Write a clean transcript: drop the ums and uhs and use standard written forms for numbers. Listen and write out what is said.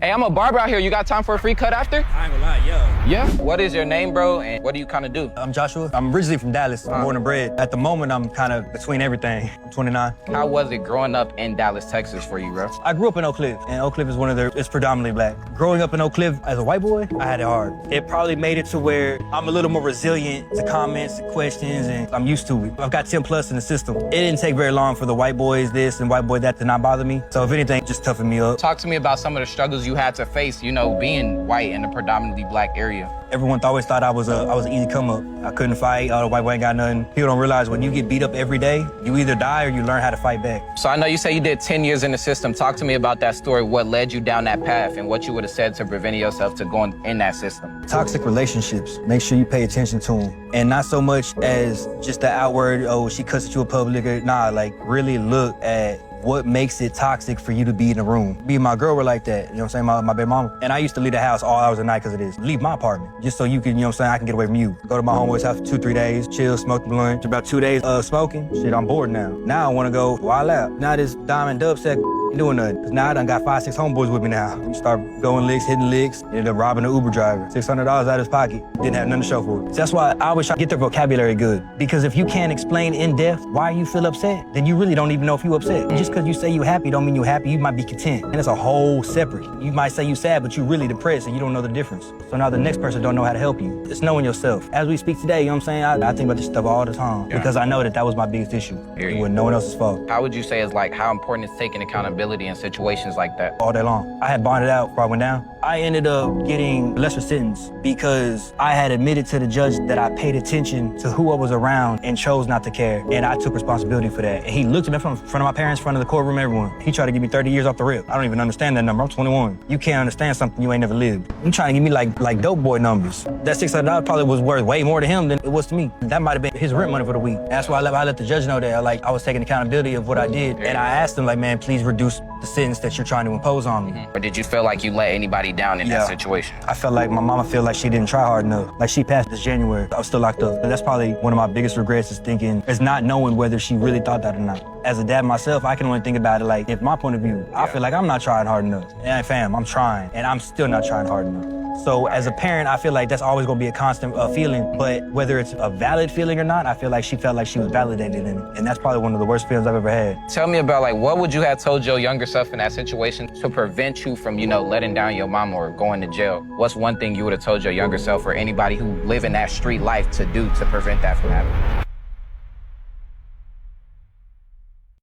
Hey, I'm a barber out here. You got time for a free cut after? I ain't gonna lie, yeah. Yeah? What is your name, bro, and what do you kind of do? I'm Joshua. I'm originally from Dallas. I'm born and bred. At the moment, I'm kind of between everything. I'm 29. How was it growing up in Dallas, Texas for you, bro? I grew up in Oak Cliff, and Oak Cliff is it's predominantly black. Growing up in Oak Cliff as a white boy, I had it hard. It probably made it to where I'm a little more resilient to comments and questions, and I'm used to it. I've got 10 plus in the system. It didn't take very long for the white boys this and white boy that to not bother me. So if anything, just toughened me up. Talk to me about some of the struggles you had to face, you know, being white in a predominantly black area. Everyone always thought I was an easy come up. I couldn't fight. Oh, the white boy ain't got nothing. People don't realize when you get beat up every day, you either die or you learn how to fight back. So I know you say you did 10 years in the system. Talk to me about that story. What led you down that path and what you would have said to prevent yourself to going in that system? Toxic relationships. Make sure you pay attention to them. And not so much as just the outward, oh, she cussed at you in public. Nah, like really look at what makes it toxic for you to be in a room. Me and my girl were like that, you know what I'm saying, my baby mama. And I used to leave the house all hours of the night because of this. Leave my apartment, just so you can, you know what I'm saying, I can get away from you. Go to my homeboy's house for 2-3 days, chill, smoke the blunt. About 2 days smoking, shit, I'm bored now. Now I want to go wild out. Now this diamond dub sack ain't doing nothing. Cause now I done got 5-6 homeboys with me now. We start going licks, hitting licks, ended up robbing an Uber driver. $600 out of his pocket, didn't have nothing to show for it. So that's why I always try to get their vocabulary good. Because if you can't explain in depth why you feel upset, then you really don't even know if you upset. Just because you say you happy don't mean you happy, you might be content. And it's a whole separate. You might say you sad, but you really depressed and you don't know the difference. So now the next person don't know how to help you. It's knowing yourself. As we speak today, you know what I'm saying, I think about this stuff all the time. Yeah. Because I know that was my biggest issue. It was no one else's fault. How would you say is like how important is taking accountability in situations like that? All day long. I had bonded out before I went down. I ended up getting a lesser sentence because I had admitted to the judge that I paid attention to who I was around and chose not to care. And I took responsibility for that. And he looked at me in front of my parents, in front of the courtroom, everyone. He tried to give me 30 years off the rip. I don't even understand that number. I'm 21. You can't understand something you ain't never lived. You trying to give me like dope boy numbers. That $600 probably was worth way more to him than it was to me. That might have been his rent money for the week. That's why I let the judge know that I was taking accountability of what I did. And I asked him like, man, please reduce the sentence that you're trying to impose on me. Or did you feel like you let anybody down in that situation? I felt like my mama felt like she didn't try hard enough. Like she passed this January. I was still locked up. That's probably one of my biggest regrets is not knowing whether she really thought that or not. As a dad myself, I can only think about it like, if my point of view, I feel like I'm not trying hard enough. And fam, I'm trying, and I'm still not trying hard enough. So as a parent, I feel like that's always gonna be a constant feeling, but whether it's a valid feeling or not, I feel like she felt like she was validated in it. And that's probably one of the worst feelings I've ever had. Tell me about like, what would you have told your younger self in that situation to prevent you from, you know, letting down your mom or going to jail? What's one thing you would have told your younger self or anybody who live in that street life to do to prevent that from happening?